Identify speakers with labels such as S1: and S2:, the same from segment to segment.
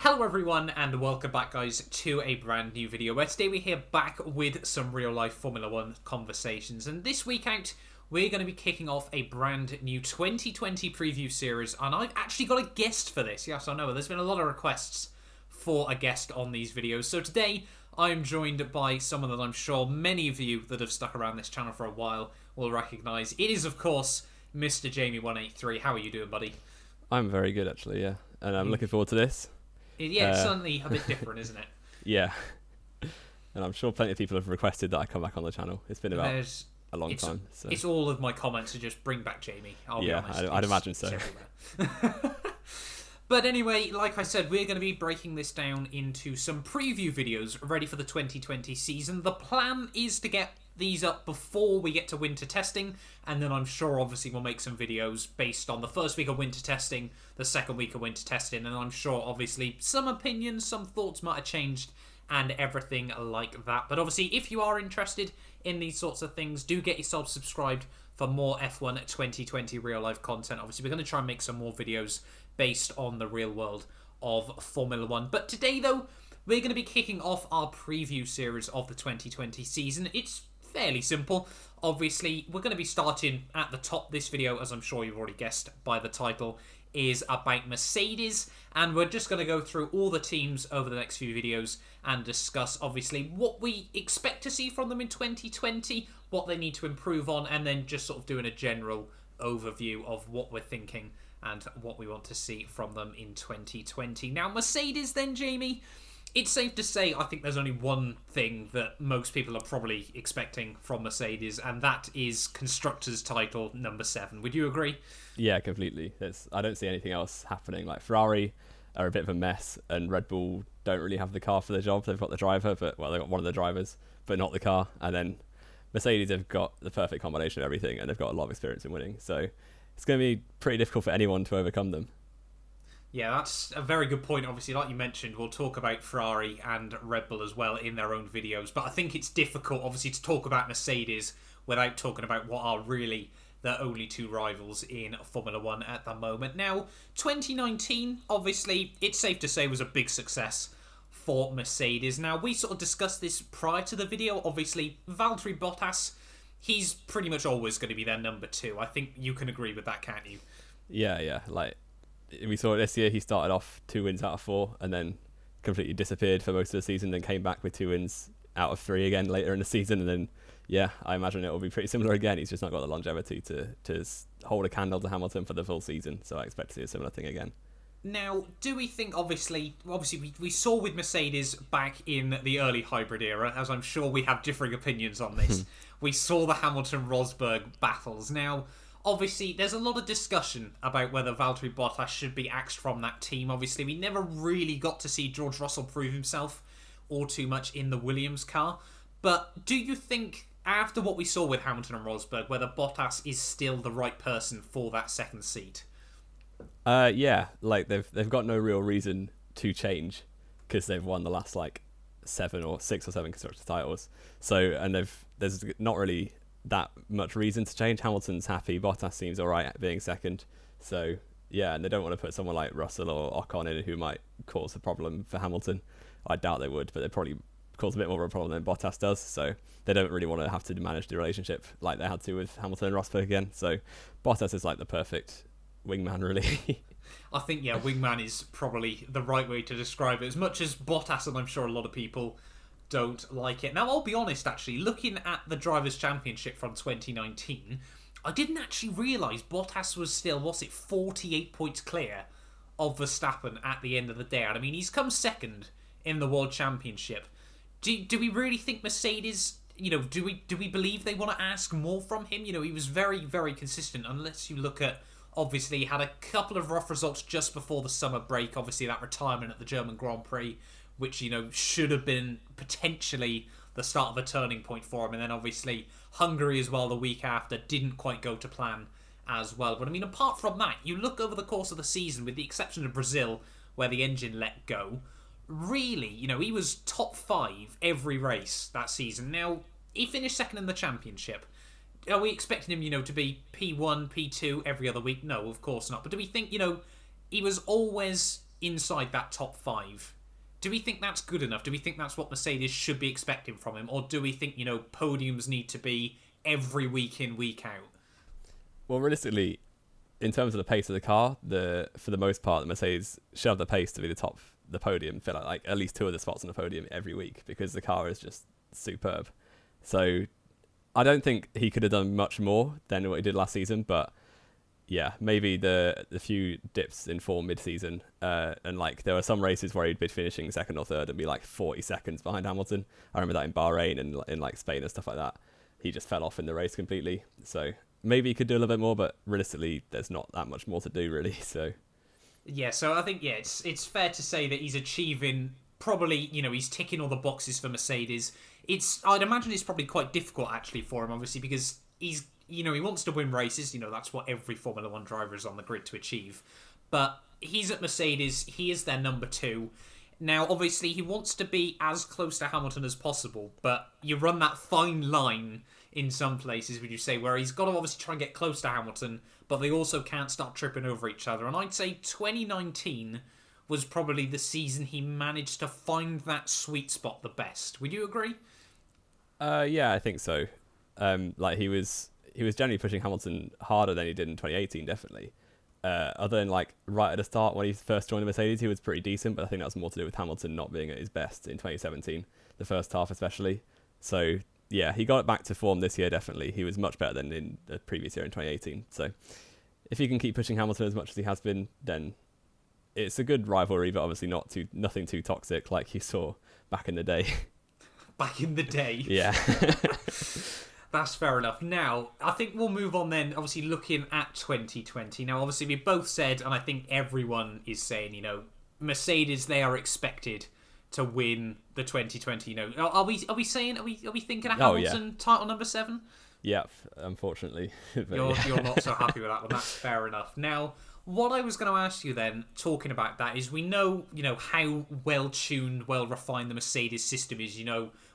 S1: Hello everyone and welcome back guys to a brand new video where today we're here back with some real life Formula 1 conversations, and this week out we're going to be kicking off a brand new 2020 preview series, and I've actually got a guest for this. Yes, I know, there's been a lot of requests for a guest on these videos, so today I'm joined by someone that I'm sure many of you that have stuck around this channel for a while will recognise. It is of course Mr. Jamie183. How are you doing, buddy?
S2: I'm very good actually, yeah, and I'm looking forward to this.
S1: Yeah, it's certainly a bit different, isn't it?
S2: Yeah, and I'm sure plenty of people have requested that I come back on the channel. It's been about a long time. So.
S1: It's all of my comments to just bring back Jamie. I'll be honest.
S2: I'd imagine so.
S1: But anyway, like I said, we're going to be breaking this down into some preview videos ready for the 2020 season. The plan is to get these up before we get to winter testing, and then I'm sure obviously we'll make some videos based on the first week of winter testing, the second week of winter testing, and I'm sure obviously some opinions, some thoughts might have changed and everything like that. But obviously if you are interested in these sorts of things, do get yourself subscribed for more F1 2020 real life content. Obviously we're going to try and make some more videos based on the real world of Formula 1. But today though, we're going to be kicking off our preview series of the 2020 season. It's fairly simple. Obviously, we're going to be starting at the top. This video, as I'm sure you've already guessed by the title, is about Mercedes, and we're just going to go through all the teams over the next few videos and discuss, obviously, what we expect to see from them in 2020, what they need to improve on, and then just sort of doing a general overview of what we're thinking and what we want to see from them in 2020. Now, Mercedes then, Jamie, it's safe to say I think there's only one thing that most people are probably expecting from Mercedes, and that is Constructors' title number 7. Would you agree?
S2: Yeah, completely. I don't see anything else happening. Like, Ferrari are a bit of a mess, and Red Bull don't really have the car for the job. They've got the driver, they've got one of the drivers, but not the car. And then Mercedes have got the perfect combination of everything, and they've got a lot of experience in winning. So it's going to be pretty difficult for anyone to overcome them.
S1: Yeah, that's a very good point. Obviously, like you mentioned, we'll talk about Ferrari and Red Bull as well in their own videos. But I think it's difficult, obviously, to talk about Mercedes without talking about what are really the only two rivals in Formula 1 at the moment. Now, 2019, obviously, it's safe to say was a big success for Mercedes. Now, we sort of discussed this prior to the video. Obviously, Valtteri Bottas, he's pretty much always going to be their number 2. I think you can agree with that, can't you?
S2: Yeah. Like, we saw it this year. He started off 2 wins out of 4 and then completely disappeared for most of the season, then came back with 2 wins out of 3 again later in the season, and then I imagine it will be pretty similar again. He's just not got the longevity to hold a candle to Hamilton for the full season, so I expect to see a similar thing again.
S1: Now, do we think, obviously we saw with Mercedes back in the early hybrid era, as I'm sure we have differing opinions on this, we saw the Hamilton-Rosberg battles. Now, obviously, there's a lot of discussion about whether Valtteri Bottas should be axed from that team. Obviously, we never really got to see George Russell prove himself all too much in the Williams car. But do you think, after what we saw with Hamilton and Rosberg, whether Bottas is still the right person for that second seat?
S2: Yeah, like they've got no real reason to change because they've won the last like 6 or 7 constructors titles. So, and there's not really that much reason to change. Hamilton's happy. Bottas seems all right at being second. So yeah, and they don't want to put someone like Russell or Ocon in who might cause a problem for Hamilton. I doubt they would, but they'd probably cause a bit more of a problem than Bottas does. So they don't really want to have to manage the relationship like they had to with Hamilton and Rosberg again. So Bottas is like the perfect wingman, really.
S1: I think, yeah, wingman is probably the right way to describe it. As much as Bottas, and I'm sure a lot of people don't like it. Now, I'll be honest, actually, looking at the Drivers' Championship from 2019, I didn't actually realise Bottas was still, 48 points clear of Verstappen at the end of the day. And I mean, he's come second in the World Championship. Do we really think Mercedes, do we believe they want to ask more from him? He was very, very consistent, unless you look at, obviously, he had a couple of rough results just before the summer break. Obviously, that retirement at the German Grand Prix, which, should have been potentially the start of a turning point for him. And then, obviously, Hungary as well the week after didn't quite go to plan as well. But, I mean, apart from that, you look over the course of the season, with the exception of Brazil, where the engine let go, really, he was top 5 every race that season. Now, he finished second in the championship. Are we expecting him, to be P1, P2 every other week? No, of course not. But do we think, he was always inside that top 5. Do we think that's good enough? Do we think that's what Mercedes should be expecting from him? Or do we think, podiums need to be every week in, week out?
S2: Well, realistically, in terms of the pace of the car, for the most part, the Mercedes shoved the pace to be the podium, fill out like at least 2 of the spots on the podium every week because the car is just superb. So I don't think he could have done much more than what he did last season, but yeah, maybe the few dips in form mid-season, and like there were some races where he'd be finishing second or third and be like 40 seconds behind Hamilton. I remember that in Bahrain and in like Spain and stuff like that. He just fell off in the race completely. So maybe he could do a little bit more, but realistically, there's not that much more to do really. So
S1: yeah, so I think it's fair to say that he's achieving probably he's ticking all the boxes for Mercedes. I'd imagine it's probably quite difficult actually for him, obviously, because he wants to win races. That's what every Formula 1 driver is on the grid to achieve. But he's at Mercedes. He is their number 2. Now, obviously, he wants to be as close to Hamilton as possible, but you run that fine line in some places, would you say, where he's got to obviously try and get close to Hamilton, but they also can't start tripping over each other. And I'd say 2019 was probably the season he managed to find that sweet spot the best. Would you agree?
S2: Yeah, I think so. Like he was generally pushing Hamilton harder than he did in 2018, definitely. Other than like right at the start when he first joined the Mercedes, he was pretty decent, but I think that was more to do with Hamilton not being at his best in 2017, the first half especially. So yeah, he got it back to form this year, definitely. He was much better than in the previous year in 2018. So if he can keep pushing Hamilton as much as he has been, then it's a good rivalry, but obviously nothing too toxic like you saw back in the day.
S1: Back in the day?
S2: Yeah.
S1: That's fair enough. Now, I think we'll move on then, obviously looking at 2020. Now, obviously, we both said, and I think everyone is saying, Mercedes, they are expected to win the 2020. Are we thinking of Hamilton title number 7?
S2: Yeah, unfortunately.
S1: You're not so happy with that one. That's fair enough. Now, what I was going to ask you then, talking about that, is we know, how well-tuned, well-refined the Mercedes system is,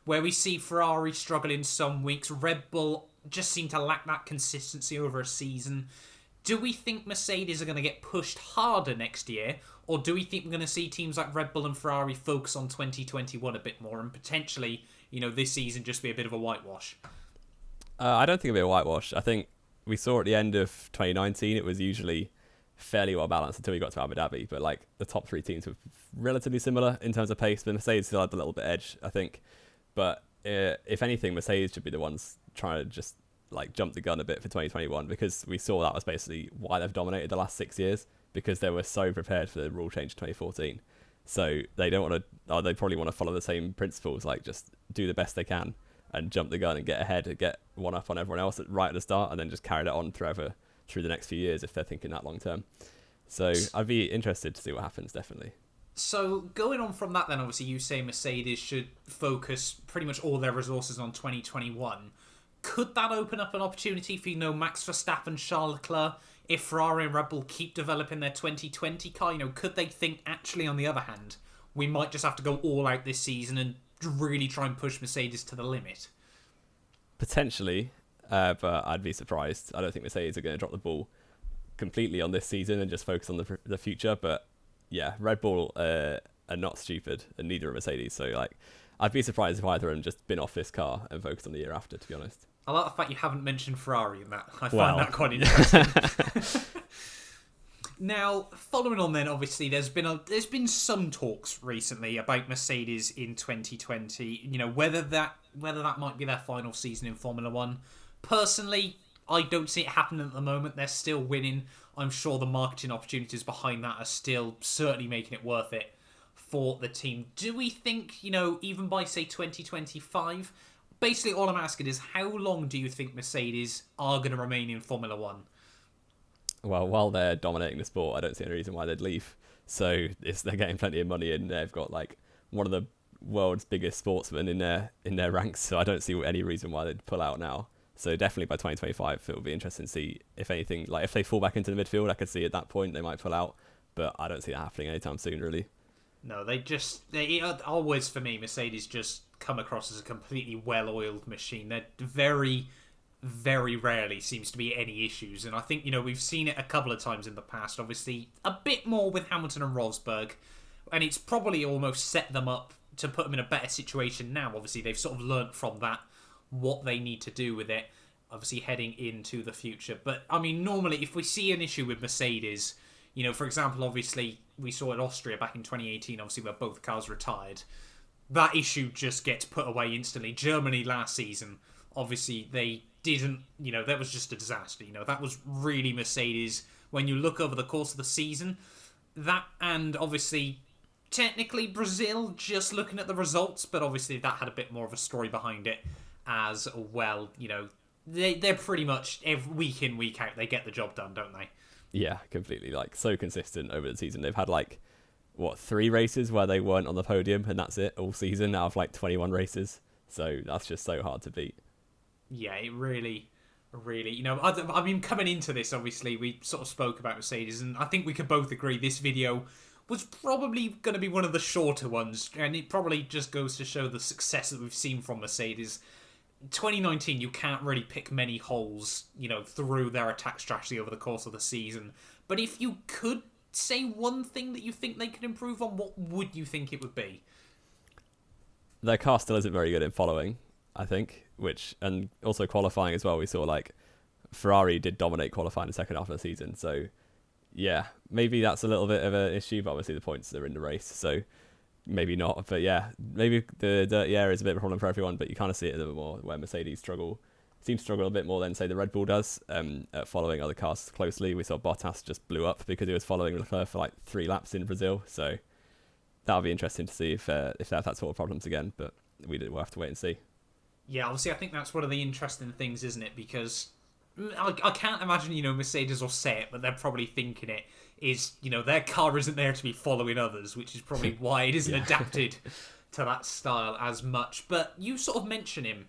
S1: where we see Ferrari struggling some weeks, Red Bull just seem to lack that consistency over a season. Do we think Mercedes are going to get pushed harder next year, or do we think we're going to see teams like Red Bull and Ferrari focus on 2021 a bit more and potentially, this season just be a bit of a whitewash?
S2: I don't think it'll be a whitewash. I think we saw at the end of 2019 it was usually fairly well balanced until we got to Abu Dhabi, but like the top 3 teams were relatively similar in terms of pace, but Mercedes still had a little bit edge, I think. But if anything, Mercedes should be the ones trying to just like jump the gun a bit for 2021, because we saw that was basically why they've dominated the last 6 years, because they were so prepared for the rule change in 2014. So they don't want to, or they probably want to follow the same principles, like just do the best they can and jump the gun and get ahead and get one up on everyone else right at the start, and then just carry that on through the next few years if they're thinking that long term. So I'd be interested to see what happens, definitely.
S1: So going on from that then, obviously you say Mercedes should focus pretty much all their resources on 2021. Could that open up an opportunity for, Max Verstappen, Charles Leclerc, if Ferrari and Red Bull keep developing their 2020 car? Could they think, actually, on the other hand, we might just have to go all out this season and really try and push Mercedes to the limit?
S2: Potentially, but I'd be surprised. I don't think Mercedes are going to drop the ball completely on this season and just focus on the future, but yeah, Red Bull are not stupid, and neither are Mercedes. So, like, I'd be surprised if either of them just bin off this car and focused on the year after, to be honest.
S1: I like the fact you haven't mentioned Ferrari in that. I find that quite interesting. Now, following on then, obviously, there's been some talks recently about Mercedes in 2020. Whether that might be their final season in Formula 1. Personally, I don't see it happening at the moment. They're still winning. I'm sure the marketing opportunities behind that are still certainly making it worth it for the team. Do we think, even by, say, 2025... Basically, all I'm asking is, how long do you think Mercedes are going to remain in Formula 1?
S2: Well, while they're dominating the sport, I don't see any reason why they'd leave. So they're getting plenty of money in. They've got like one of the world's biggest sportsmen in their ranks. So I don't see any reason why they'd pull out now. So definitely by 2025, it will be interesting to see if anything, like if they fall back into the midfield, I could see at that point they might pull out. But I don't see that happening anytime soon, really. No,
S1: they always, for me, Mercedes just come across as a completely well-oiled machine. They're very very rarely seems to be any issues. And I think, we've seen it a couple of times in the past, obviously a bit more with Hamilton and Rosberg, and it's probably almost set them up to put them in a better situation now. Obviously, they've sort of learnt from that what they need to do with it, obviously heading into the future. But, I mean, normally, if we see an issue with Mercedes, for example, obviously, we saw at Austria back in 2018, obviously, where both cars retired. That issue just gets put away instantly. Germany last season, obviously, they didn't, that was just a disaster. That was really Mercedes. When you look over the course of the season, that, and obviously, technically Brazil, just looking at the results, but obviously that had a bit more of a story behind it as well. They're pretty much, every week in, week out, they get the job done, don't they?
S2: Yeah, completely. Like, so consistent over the season. They've had, 3 races where they weren't on the podium, and that's it all season out of 21 races. So that's just so hard to beat.
S1: Yeah, it really, I mean, coming into this, obviously, we sort of spoke about Mercedes, and I think we could both agree this video was probably going to be one of the shorter ones, and it probably just goes to show the success that we've seen from Mercedes. 2019, you can't really pick many holes, through their attack strategy over the course of the season. But if you could say one thing that you think they could improve on, what would you think it would be?
S2: Their car still isn't very good in following, I think, and also qualifying as well. We saw Ferrari did dominate qualifying the second half of the season, so yeah, maybe that's a little bit of an issue, but obviously the points are in the race, so maybe not. But yeah, maybe the dirty air is a bit of a problem for everyone, but you kind of see it a little bit more where Mercedes seem to struggle a bit more than, say, the Red Bull does at following other cars closely. We saw Bottas just blew up because he was following Leclerc for 3 laps in Brazil, so that'll be interesting to see if they have that sort of problems again, but we'll have to wait and see.
S1: Yeah, obviously I think that's one of the interesting things, isn't it? Because I can't imagine, Mercedes will say it, but they're probably thinking it is, their car isn't there to be following others, which is probably why it isn't adapted to that style as much. But you sort of mention him,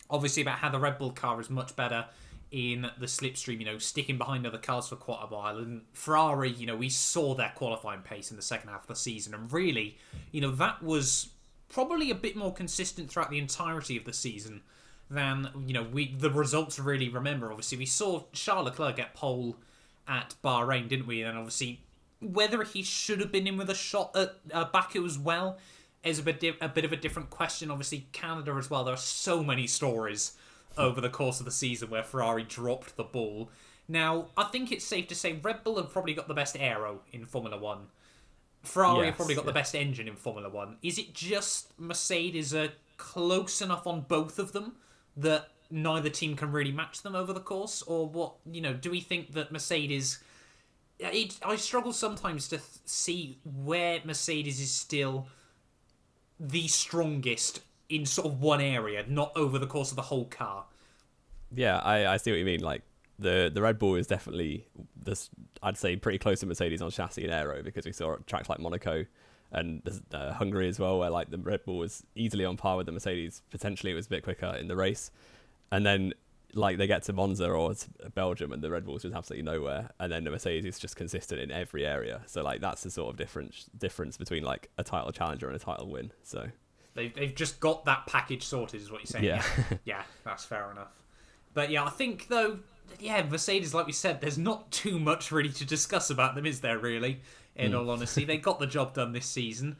S1: obviously, about how the Red Bull car is much better in the slipstream, sticking behind other cars for quite a while. And Ferrari, we saw their qualifying pace in the second half of the season. And really, that was probably a bit more consistent throughout the entirety of the season than, the results really remember. Obviously, we saw Charles Leclerc get pole at Bahrain, didn't we? And obviously, whether he should have been in with a shot at Baku as well is a bit of a different question. Obviously, Canada as well. There are so many stories over the course of the season where Ferrari dropped the ball. Now, I think it's safe to say Red Bull have probably got the best aero in Formula 1. Ferrari have probably got the best engine in Formula 1. Is it just Mercedes are close enough on both of them that neither team can really match them over the course? Or what, do we think that Mercedes... I struggle sometimes to see where Mercedes is still the strongest in sort of one area, not over the course of the whole car.
S2: Yeah, I see what you mean. The Red Bull is definitely I'd say pretty close to Mercedes on chassis and aero, because we saw tracks like Monaco and Hungary as well, where the Red Bull was easily on par with the Mercedes. Potentially it was a bit quicker in the race, and then they get to Monza or Belgium and the Red Bull's just absolutely nowhere, and then the Mercedes is just consistent in every area. So that's the sort of difference between a title challenger and a title win. So
S1: they've just got that package sorted, is what you're saying.
S2: Yeah.
S1: Yeah, that's fair enough. But yeah, I think though, Mercedes, like we said, there's not too much really to discuss about them, is there really? In all honesty, they got the job done this season.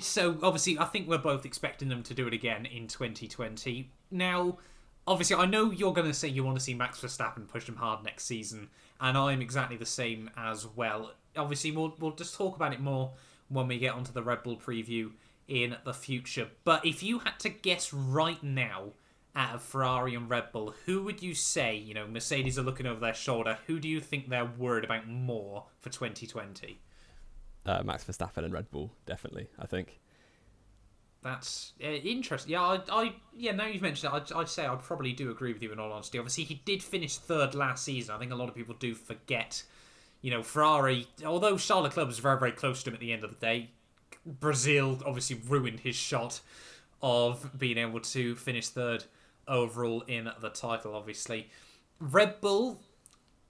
S1: So obviously, I think we're both expecting them to do it again in 2020. Now, obviously, I know you're going to say you want to see Max Verstappen push them hard next season, and I'm exactly the same as well. Obviously, we'll just talk about it more when we get onto the Red Bull preview in the future. But if you had to guess right now, out of Ferrari and Red Bull, who would you say, Mercedes are looking over their shoulder, who do you think they're worried about more for 2020?
S2: Max Verstappen and Red Bull, definitely, I think.
S1: That's interesting. Yeah, now you've mentioned it, I'd say I probably do agree with you in all honesty. Obviously, he did finish third last season. I think a lot of people do forget, Ferrari, although Charles Leclerc was very, very close to him at the end of the day, Brazil obviously ruined his shot of being able to finish third overall in the title, obviously. Red Bull,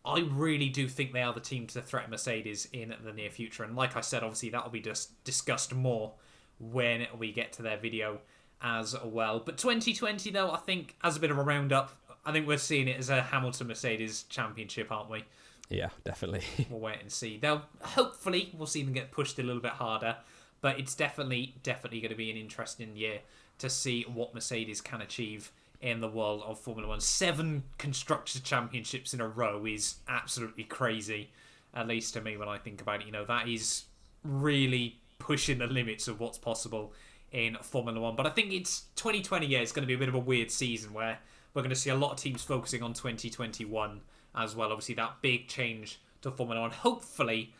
S1: I really do think they are the team to threaten Mercedes in the near future. And like I said, obviously that'll be just discussed more when we get to their video as well. But 2020, though, I think, as a bit of a roundup, I think we're seeing it as a Hamilton-Mercedes championship, aren't we?
S2: Yeah, definitely.
S1: We'll wait and see. We'll see them get pushed a little bit harder, but it's definitely going to be an interesting year to see what Mercedes can achieve in the world of Formula 1. 7 Constructors' Championships in a row is absolutely crazy, at least to me when I think about it. That is really pushing the limits of what's possible in Formula 1. But I think it's 2020, it's going to be a bit of a weird season where we're going to see a lot of teams focusing on 2021 as well. Obviously, that big change to Formula 1 hopefully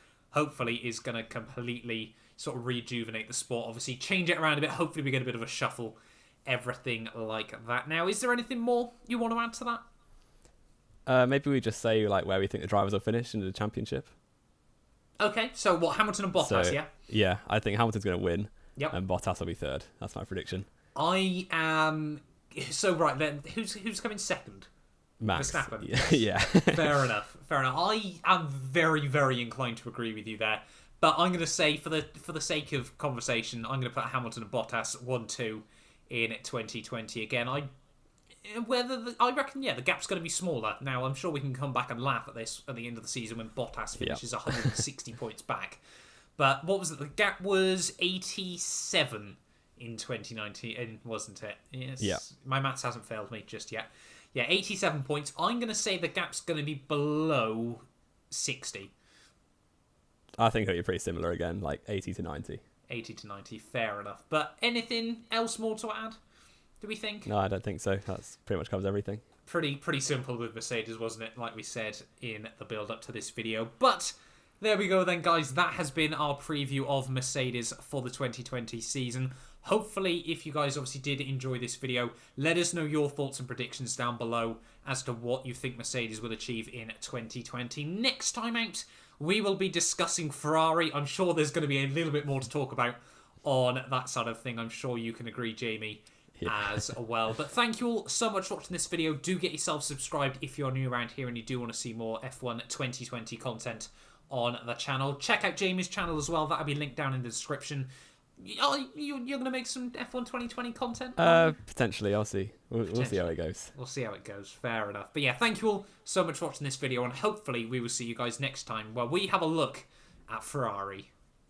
S1: is going to completely sort of rejuvenate the sport. Obviously, change it around a bit. Hopefully, we get a bit of a shuffle, everything like that. Now, is there anything more you want to add to that?
S2: Maybe we just say like where we think the drivers will finish in the championship.
S1: Okay, so what, Hamilton and Bottas, yeah?
S2: Yeah, I think Hamilton's going to win.
S1: Yep.
S2: And Bottas will be third. That's my prediction.
S1: I am... So, right, then, who's coming second?
S2: Max.
S1: Verstappen.
S2: Yeah.
S1: Fair enough. I am very, very inclined to agree with you there. But I'm going to say, for the sake of conversation, I'm going to put Hamilton and Bottas 1-2 in 2020 again. I reckon, the gap's going to be smaller. Now, I'm sure we can come back and laugh at this at the end of the season when Bottas finishes 160 points back. But what was it? The gap was 87 in 2019, wasn't it? Yes.
S2: Yeah.
S1: My maths hasn't failed me just yet. Yeah, 87 points. I'm going to say the gap's going to be below 60.
S2: I think it'll be pretty similar again, like 80 to 90.
S1: 80 to 90, fair enough. But anything else more to add, do we think?
S2: No, I don't think so. That's pretty much covers everything.
S1: Pretty simple with Mercedes, wasn't it? Like we said in the build-up to this video. But there we go then, guys. That has been our preview of Mercedes for the 2020 season. Hopefully, if you guys obviously did enjoy this video, let us know your thoughts and predictions down below as to what you think Mercedes will achieve in 2020. Next time out, we will be discussing Ferrari. I'm sure there's going to be a little bit more to talk about on that side of thing. I'm sure you can agree, Jamie, as well. But thank you all so much for watching this video. Do get yourself subscribed if you're new around here and you do want to see more F1 2020 content on the channel. Check out Jamie's channel as well. That'll be linked down in the description. You're going to make some F1 2020 content?
S2: Potentially, I'll see. We'll see how it goes.
S1: We'll see how it goes. Fair enough. But yeah, thank you all so much for watching this video, and hopefully we will see you guys next time where we have a look at Ferrari.